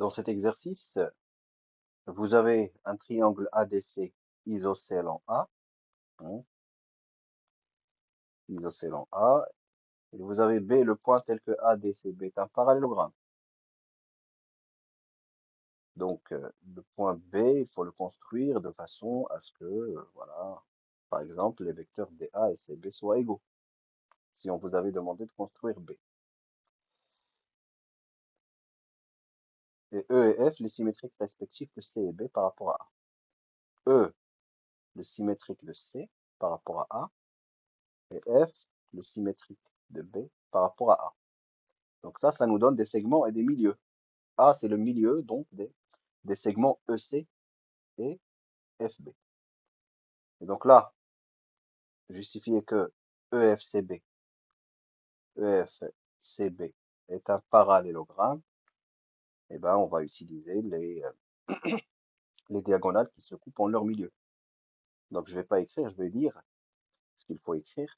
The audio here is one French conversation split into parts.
Dans cet exercice, vous avez un triangle ADC isocèle en A, hein, isocèle en A, et vous avez B, le point tel que ADCB est un parallélogramme. Donc, le point B, il faut le construire de façon à ce que, voilà, par exemple, les vecteurs DA et CB soient égaux, si on vous avait demandé de construire B. Et E et F, les symétriques respectifs de C et B par rapport à A. E, le symétrique de C par rapport à A, et F, le symétrique de B par rapport à A. Donc ça nous donne des segments et des milieux. A, c'est le milieu, donc des segments EC et FB. Et donc là, justifier que EFCB, EFCB est un parallélogramme, eh ben, on va utiliser les diagonales qui se coupent en leur milieu. Donc je vais pas écrire, je vais dire ce qu'il faut écrire.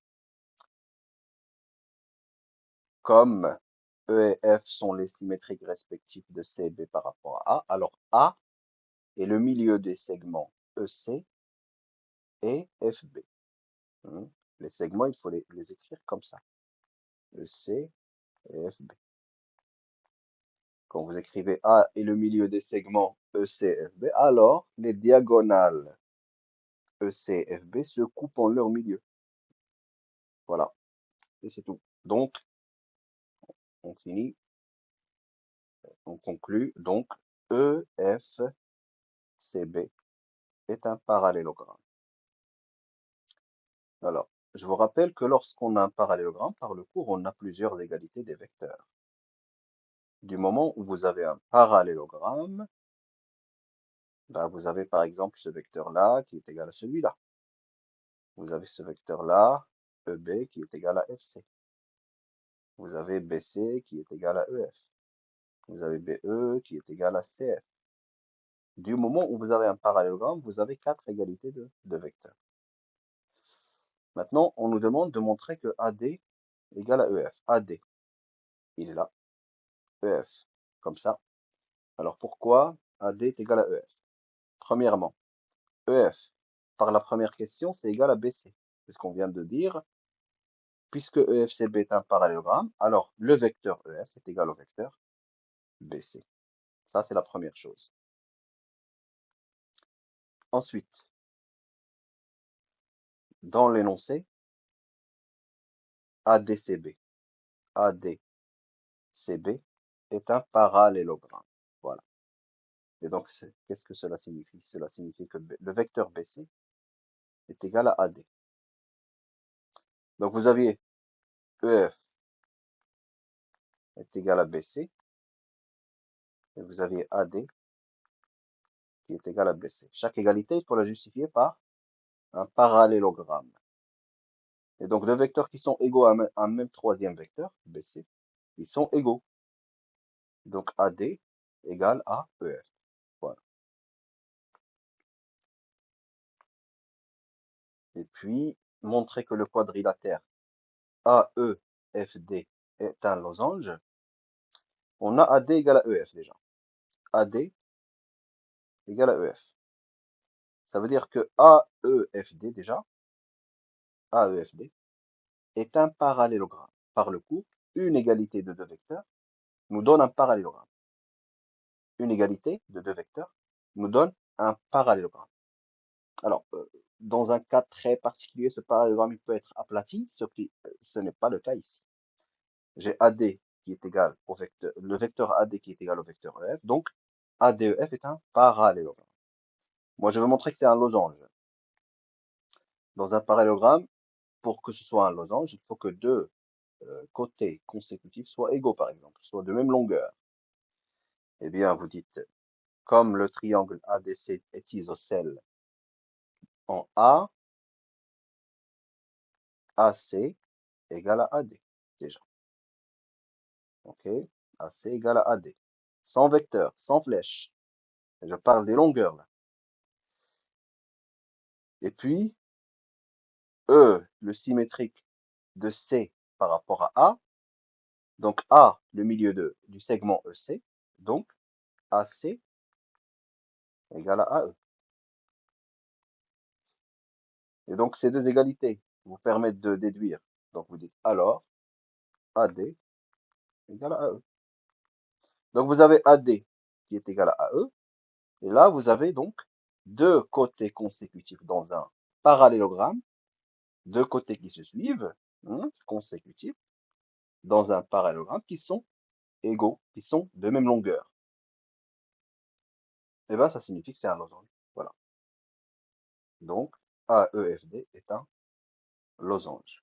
Comme E et F sont les symétriques respectifs de C et B par rapport à A, alors A est le milieu des segments EC et FB. Les segments, il faut les écrire comme ça. EC et FB. Quand vous écrivez A est le milieu des segments EC et FB, alors les diagonales EC et FB se coupent en leur milieu. Voilà, et c'est tout. Donc, on finit, on conclut. Donc, EFCB est un parallélogramme. Alors, je vous rappelle que lorsqu'on a un parallélogramme, par le cours, on a plusieurs égalités des vecteurs. Du moment où vous avez un parallélogramme, ben, vous avez par exemple ce vecteur-là qui est égal à celui-là. Vous avez ce vecteur-là, EB, qui est égal à FC. Vous avez BC qui est égal à EF. Vous avez BE qui est égal à CF. Du moment où vous avez un parallélogramme, vous avez 4 égalités de vecteurs. Maintenant, on nous demande de montrer que AD égale à EF. AD, il est là. EF, comme ça. Alors pourquoi AD est égal à EF? Premièrement, EF, par la première question, c'est égal à BC. C'est ce qu'on vient de dire. Puisque EFCB est un parallélogramme, alors le vecteur EF est égal au vecteur BC. Ça, c'est la première chose. Ensuite, dans l'énoncé, ADCB. ADCB est un parallélogramme. Voilà. Et donc, qu'est-ce que cela signifie? Cela signifie que le vecteur BC est égal à AD. Donc, vous aviez EF est égal à BC, et vous aviez AD qui est égal à BC. Chaque égalité, il faut la justifier par un parallélogramme. Et donc, deux vecteurs qui sont égaux à un même troisième vecteur, BC, ils sont égaux. Donc, AD égale à EF. Voilà. Et puis, montrer que le quadrilatère AEFD est un losange. On a AD égale à EF déjà. AD égale à EF. Ça veut dire que AEFD déjà, AEFD, est un parallélogramme. Par le coup, une égalité de deux vecteurs nous donne un parallélogramme. Une égalité de deux vecteurs nous donne un parallélogramme. Alors, dans un cas très particulier, ce parallélogramme il peut être aplati, ce n'est pas le cas ici. J'ai AD qui est égal au vecteur, le vecteur AD qui est égal au vecteur EF, donc ADEF est un parallélogramme. Moi, je veux montrer que c'est un losange. Dans un parallélogramme, pour que ce soit un losange, il faut que deux côtés consécutifs soient égaux, par exemple, soient de même longueur. Eh bien, vous dites, comme le triangle ADC est isocèle en A, AC égale à AD, déjà. OK? AC égale à AD. Sans vecteur, sans flèche. Je parle des longueurs, là. Et puis, E, le symétrique de C par rapport à A. Donc, A, le milieu du segment EC. Donc, AC égale à AE. Et donc, ces deux égalités vous permettent de déduire. Donc, vous dites alors AD égale à AE. Donc, vous avez AD qui est égal à AE. Et là, vous avez donc deux côtés consécutifs dans un parallélogramme, deux côtés qui se suivent, consécutifs, dans un parallélogramme qui sont égaux, qui sont de même longueur. Et bien, ça signifie que c'est un losange. Voilà. Donc, AEFD est un losange.